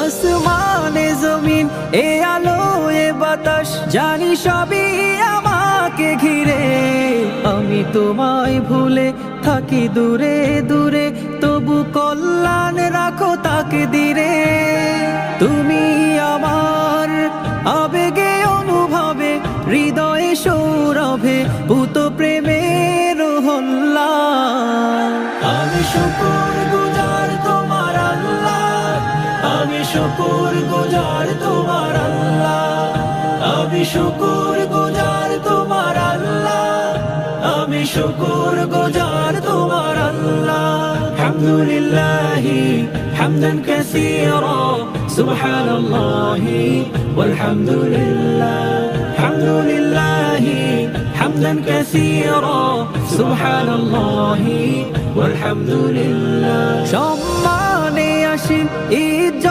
আসমানে জমিন এ আলো এ বাতাস জানি সবই আমাকে ঘিরে, আমি তোমায় ভুলে থাকি দূরে দূরে, তবু কল্যাণ রাখো তাকে দিরে। তুমি আমার আবেগে অনুভবে, হৃদয়ে সৌরভে পুত প্রেমের হল্লা। আমি শুকর গুজার তোমার আল্লাহ, আমি শুকর গুজার তোমার আল্লাহ, আমি শুকর গুজার তোমার আল্লাহ, আমি শুকর গুজার তোমার আল্লাহ। হামদুলিল্লাহি হামদান কাসীরা সুবহানাল্লাহি ওয়াল হামদুলিল্লাহ, হামদুলিল্লাহি হামদান কাসীরা সুবহানাল্লাহি ওয়াল হামদুলিল্লাহ। সম্মানে আসীন ইজ্জত